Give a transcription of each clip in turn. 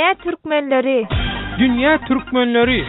Dünya Türkmenleri. Dünya Türkmenleri.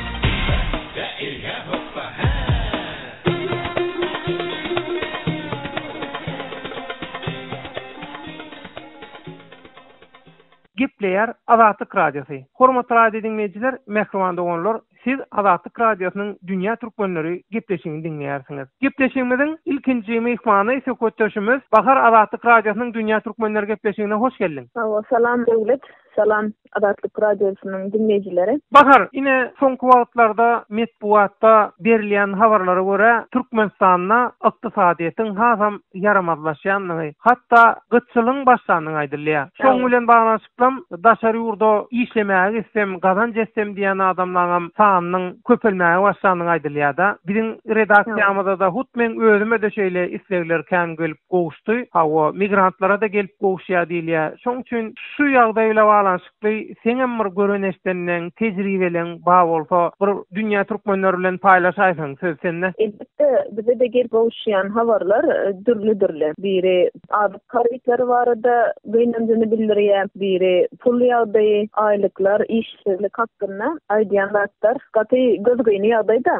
Gepleyer Azatlyk Radiosu. Hormatly radio dinleyijiler, mehriban dogonlar, siz Azatlyk Radiosynyň Dünya Türkmenleri gepleşigini dinleýärsiňiz. Gepleşigimiziň ilkinji mehmany ise köçüşimiz Bahar Azatlyk Radiosynyň Dünya Türkmenleri gepleşigine hoş geldiň. Salam döwlet. Salam Azatlyk Radiosynyň dinleyijileri. Bahar, ine soňky wagtlarda medpuatda berilýän habarlara görä Türkmenistanyna ykdysadyýetin hasam yaramazlaşýanlygy, hatda gyçylyň başlanyny aýdylýar. Şoň bilen baglanşyklam daşary ýurda işlemäge istem, gazanç etsem diýen adamlaryň sanynyň köpelmäge başlanyny aýdylýar-da. Biziň redaksiýamyzda da hutmen özüme de şeýle islegler kän gelip gowuşdy. Hawa migrantlara da gelip gowuşýar diýilýär. Şoň üçin şu ýagdaý bilen baglanşykly seňem bir görenişden, tejribelen bağ bolsa, bir Dünya Türkmenleri bilen paýlaşaýsaň söz sende. Elbette bize de gelip gowuşýan habarlar dürli. Biri adyp karyklar barada beýnemjini bildirýär, biri pul ýagdaýy, aýlyklar, işsizlik hakynda aýdýanlar, gaty gözgöýni ýagdaýda.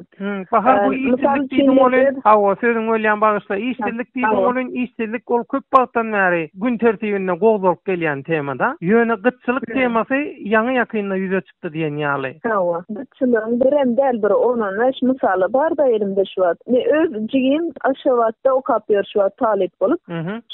Bahar, bu işsizlik diýdiň bolan, hawa sözüň ölýän bagyşla işsizlik diýdiň bolan, işsizlik ol köp wagtdan bäri gün tertibinde gowulup gelýän temada. Ýöne gyçylyk temasy ýaňy ýakynda ýüze çykdy diýen ýaly. Hawa, gyçylygyň birem däl bir onunla misaly bar da elimde şu wagt. Öz jigim aşa wagtda okap ýerşwat talip bolup.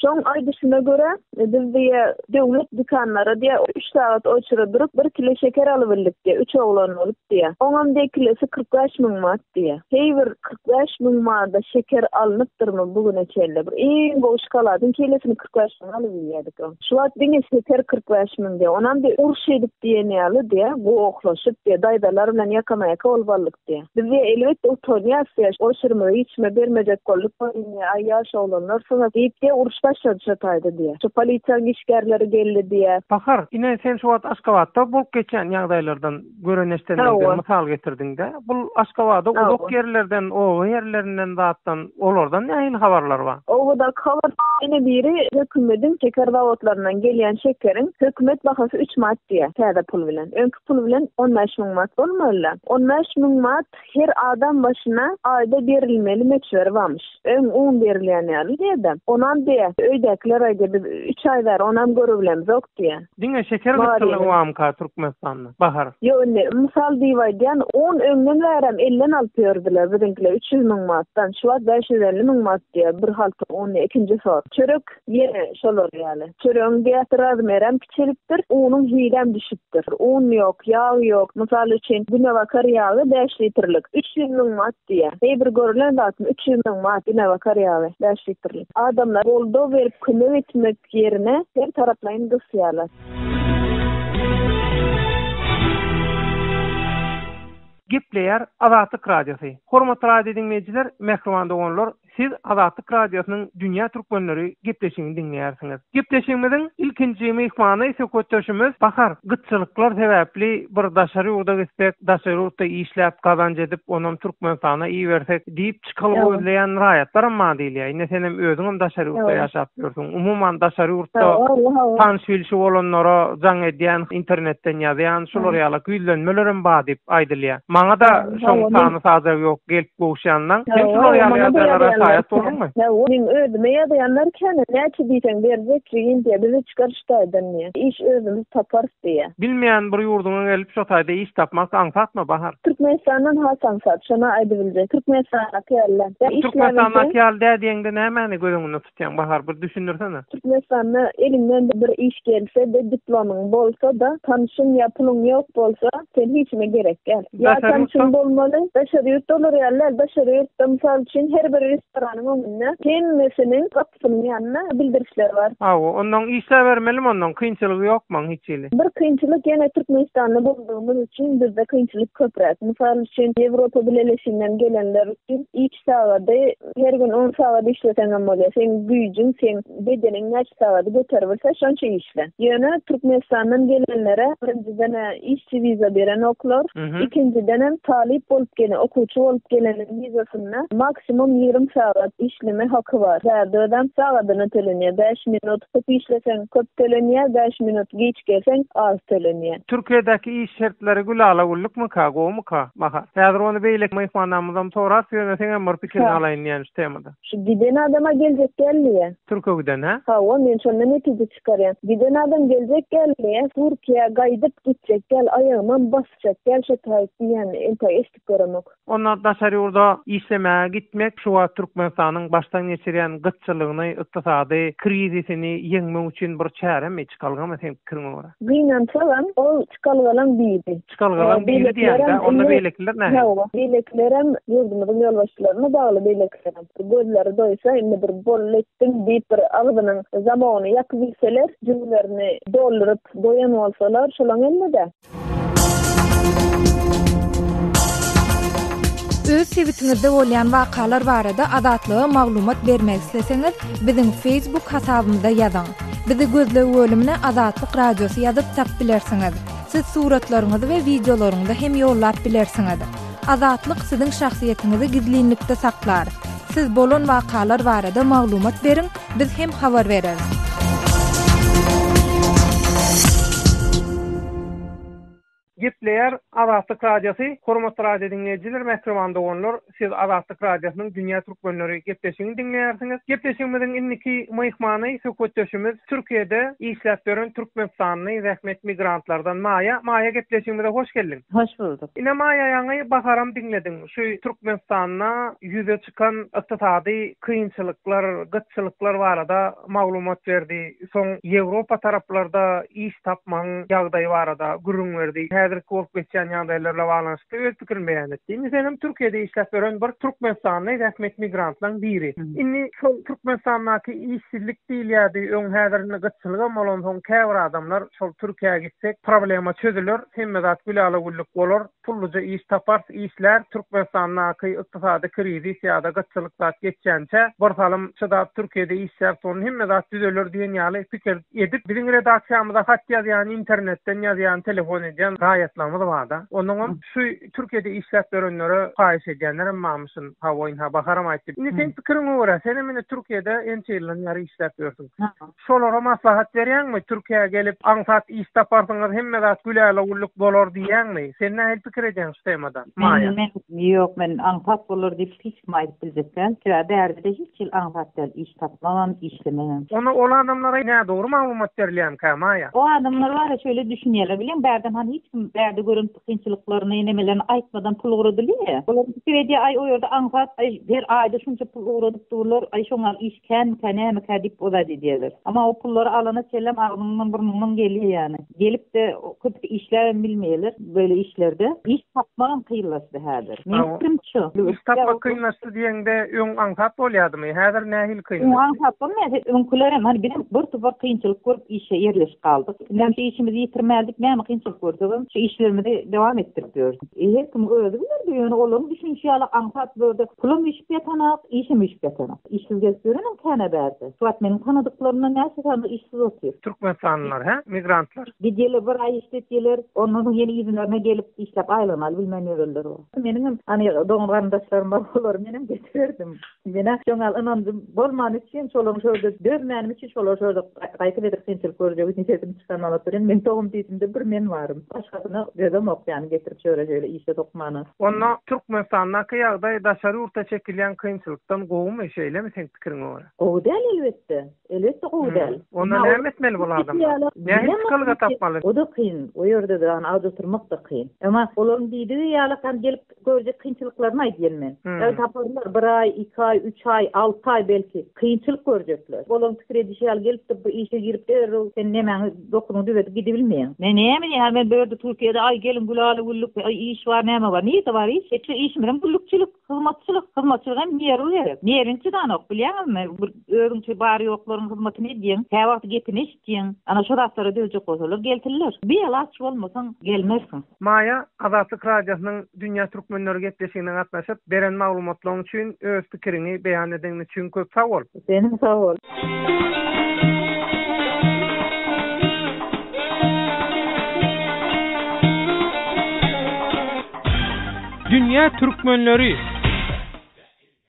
Şoň aýdyşyna görä bizde döwlet dükanlara diýe 3 saat oçurup durup 1 kilo şeker alyp bildik diýe 3 oglan bolup diýe. Oňam de kilesi 45 000 manat diýe. Heýbir 45 000 manat şeker alınıpdyrmy bugüne çelle bir iň gowy şokoladyň kilesini 45 000 alyp ýerdik. Şu wagt diňe şeker 45 000 diýe. Onam de uruş edip diýen ýaly diýe, bu oklaşyp diýe daýdalar bilen ýakama-ýaka bolballyk diýe. Bizde elbetde utonýasy, o şirme içme bermejek bolýar, aýýaş oglanlar soňra diýip diýe uruş başlaýdy diýe. Şu polisiýa işgärleri geldi diýe. Bahar, ine sen şu wagt Aşgabatda bolup geçen ýagdaýlardan görenişden bir mysal getirdiň-de. Bu Aşgabatda uzak ýerlerden, o ýerlerinden zatdan olardan näme habarlar bar? Owada habar ene biri hökümetiň şeker zawodlaryndan gelýän şekerin hökümet bahasy 3 manat diýe. Täze pul bilen. Öňkü pul bilen 15 000 manat bolmaly. 15 000 manat her adam başyna aýda berilmeli meçber barmyş. Öň 10 berilýän ýaly diýdi. Onam diýe, öýdäkiler aýda 3 aý bar, onam görebilem zok diýe. Diňe şeker gyçylygy barmy Türkmenistanda? Bahar. Ýöne, misal diýýän 10 öňden bärim 50 alyp berdiler biziňkiler 300 000 manatdan. Şu wagt 550 000 manat diýe bir halty 10 ikinji sort. Çörek ýene şolar ýaly. Çöregiň diýetler merem kiçilikdir, onuň hiýlem düşüpdir. Un ýok, ýağ ýok. Misal üçin günewakar ýagy 5 litrlik 300 000 manat diýe. Heýbir görülen zatym 300 000 manat günewakar ýagy 5 litrlik. Adamlar boldo berip kömek etmek ýerine her taraplaryň dysýarlar. Gepleyer Azatlyk Radiosu. Hormatly radio dinleyijiler, mehriban dogonlar, siz Azatlyk Radiosynyň Dünya Türkmenleri gepleşigini dinleýärsiňiz. Gepleşigimiziň ilkinji mehmany ise köçüşimiz Bahar. Gyçylyklar sebäpli bir daşary ýurda gitsek, daşary ýurtda işläp gazanç edip, onuň Türkmenistana iyi bersek diýip çykalyp öýleýän raýatlar ma diýilýär. Ine senem özüň daşary ýurtda ýaşap ýurduň. Umumyň daşary ýurtda tanış bilşi bolanlara jaň edýän, internetden ýazýan, şolar ýaly güýlenmelerim bar diýip aýdylýar. Maňa da şoň sany hazır ýok, gelip gowuşandan. Sen şolar ýaly hayat olur mu? Ya onun ödeme ýaýanlar kene näçe diýsen berjek diýen bizi çykarşdaýdan ne? İş özümüz taparys diýe. Bilmeýän bir ýurduňa gelip şo taýda iş tapmak aňsatma Bahar. Türkmenistanyň hasaňsat şona aýdybilje. Türkmenistana keldi. Türkmenistana keldi diýende nämäni gözüňde tutýan Bahar bir düşünürsene. Türkmenistana elinden bir iş gelse de diplomyň bolsa da tanışyň ýapulyň ýok bolsa sen hiçme gerek gel. Ya tanışyň bolmaly. Daşary ýurt bolar ýalar, daşary ýurtda misal üçin her bir restoranyň önüne kendisinin kapısynyň ýanyna bildirişler bar. Ondan işler vermelim, ondan kynçylygy ýokmaň hiç ýeli. Bir kynçylyk ýene Türkmenistanda bolduğumuz üçin bizde kynçylyk köpräk. Misal üçin Ýewropa bileşiginden gelenler üçin iç sagada her gün 10 saat işleseňem bolýar. Sen güýjüň, sen bedeniň näçe saat göterberse şonça işle. Ýöne Türkmenistandan gelenlere birinjiden işçi viza beren oklar, ikinciden talip bolup gelen, okuwçy bolup gelen vizasyna maksimum 20 saat işleme hakkı var. Adam saatına tölenýär. 5 minut köp işlesen köp tölenýär, 5 minut geç gelsen az tölenýär. Türkiýedäki iş şertleri gülala gullukmy ka, gowy ka? Baka. Häzir onu beýlek mehmanlarymyzdan soras, ýöne men bir pikirini alaýyn ýani şu temada. Şu giden adama gelecek geldi. Türkiýe giden ha? Ha, o men şonda netije çykarýan. Giden adam gelecek geldi. Türkiýe gaýdyp gitjek gel, aýagymdan basjak gel, şu taýyp ýani ente eşlik göremek. Onlar daşary ýurda işlemä gitmek şu Türkmenistanyň başdan geçirýän gytçylygyny, ykdysady krizisini ýeňmek üçin bir çäre mi çykalgamy sen kirňe bara? Güýnen çalan, o çykalgalan biri. Çykalgalan biri diýende, onda beýlekler näme? Ha, beýleklerim ýurdumyň ýolbaşçylaryna bagly beýleklerim. Gözleri doýsa, indi bir bolletdim diýip bir agdynyň zamany ýakybilseler, jüňlerini doldurup doýan bolsalar, şolaň elde. Öz sewitingizde bolýan wakalar barada adatlyga maglumat bermek isleseňiz, biziň Facebook hasabymyzda ýazyň. Bizi gözlegi bölümine Azatlyk Radiosu ýazyp tap bilersiňiz. Siz suratlaryňyzy we videolaryňyzy hem ýollap bilersiňiz. Azatlyk siziň şahsiýetiniňizi gizlinlikde saklar. Siz bolan wakalar barada maglumat beriň, biz hem habar bereriz. Gepleyer Azatlyk Radiosu, hormatly radio dinleyijiler, mehremanda bolýar. Siz Azatlyk Radiosynyň dünýä türkmenleri gepleşigini dinleýärsiňiz. Gepleşigimiziň indiki mehmany, söhbetdeşimiz Türkiýede işläp beren Türkmenistanyň rahmet migrantlardan Maya. Maya, gepleşigimize hoş geldin. Hoş bulduk. Ine Maya, ýaňy baharam dinledin. Şu Türkmenistanyna ýüze çykan ykdysady kynçylyklar, gytçylyklar barada maglumat berdi. Soň Ýewropa taraplarda iş tapmaň ýagdaýy barada gürrüň berdi. Bolup geçen ýagdaýlarla baglanşyk öz pikirini beýan etdi. Meselem Türkiýede işläp beren bir Türkmenistanyň rahmet migrantlaryň biri. Inni şol Türkmenistanyňky işsizlik diýilýärdi, öň häzirni gytçylyga bolan soň käbir adamlar şol Türkiýe'ye gitsek problema çözülür, hemmedat bilala gulluk bolar, pulluca iş tapar, işler Türkmenistanyňky ykdysady krizis ýa-da gytçylyklar geçýänçe bir salym çydap Türkiýede işler soň hemmedat düzelür diýen ýaly pikir edip biziň redaksiýamyzda hat ýazýan, internetden ýazýan, telefon edýän gaýatlarymyz barda. Onuň şu Türkiýede işläp berenleri paýş edýänler mamysyn hawaýyn ha baharam aýtdy. Indi sen pikiriňe görä, sen meni Türkiýede ençe ýyllar ýary işläp berdiň. Şolara maslahat berýänmi? Türkiýe'ye gelip ansat iş taparsyňyz hemmedat güläle gulluk bolar diýänmi? Sen näme pikir edýän şu temada? Maýa. Ýok, men ansat bolar diýip hiç maýyp biljekden. Şeýle derde hiç ýyl ansat del iş tapmagan, işlemegen. Onu ol adamlara näme dogry maglumat berilýän ka Maýa? O adamlar var şöyle düşünýärler, bilen berden hani hiç berde görün kynçylyklaryny nemelerini aýtmadan pul ugrudylýar. Olar bir ay o ýerde ansat bir aýda şunça pul ugradyp durlar, ay şoňa işken näme kadip ola diýerler. Ama o pullary alana çellem agnyňdan burnundan gelýär ýani. Gelip de köp işler bilmeýärler böyle işlerde. İş tapmagan kıyılaşdy häzir. Men kimçi? İş tapmak kıyılaşdy diýende öň ansat bolýardymy? Häzir nähil kıyılaşdy? Öň ansat bolmaýar. Öňkülerim hani bizim bir topar kynçylyk görüp işe ýerleşip kaldyk. Näme işimizi ýitirmädik, näme kynçylyk gördüm. Şu işlerimizi devam ettirip diyoruz. Kim öldü bilir diyor. Oğlum düşünşýärler ansat böyle. Pulum iş ýetanak, işim iş ýetanak. İşsiz gezýärem kene berdi. Suat meniň tanadyklaryma näse sandy işsiz otyr. Türkmenistanylar ha, migrantlar. Gidýärler bir ay işletýärler, ondan ýeni izinlerine gelip işlep aýlanaly bilmän ýörler o. Meniň hani doňur garandaşlarym bar, olar menem getirdim. Mene şoňal inandym bolman üçin şolaň şöyle dörmänim üçin şolar şöyle gaýkyp edip kynçylyk görjek üçin çetim çykan alatyryn. Men togum diýdimde bir men barym. Başgasyna dedem ok ýani getirip şöyle işe tokmany. Onda Türkmenistanyňky ýagdaý daşary urta çekilýän kynçylykdan gowmy şeýlemi sen pikiriňe görä? Gowdal elbetde. Elbetde gowdal. Onda näme etmeli bu adam? Näme çykalga tapmaly? O da kyn. O ýerde de ana oturmak da kyn. Ama olaryň diýdi ýaly gelip görjek kynçylyklaryny aýdýan men. Taparlar 1 ay, 2 ay, 3 ay, 6 ay belki kynçylyk görjekler. Olaryň pikir gelip de bu işe girip sen näme dokununy düzedip gidip bilmeýän. Men näme ýa men böyle Türkiýede ay gelin gulaly gulluk iş var näme var? Niýeti var iş? Hiç iş bilen gullukçylyk, hizmatçylyk hem ýer ýer. Ýerinçi danok bilýärmi? Özüňçe bary ýoklaryň hyzmatyny edýän, her wagt gepini işitýän. Ana şu rastlara döjek bolsalar geltirler. Bir ýyl aç bolmasaň gelmersiň. Maýa, Azatlyk Radiosynyň dünýä türkmenleri gepleşigine gatnaşyp beren maglumatlaryň üçin öz pikirini beýan edeň üçin köp sag bol. Senem sag bol. Dünýä türkmenleri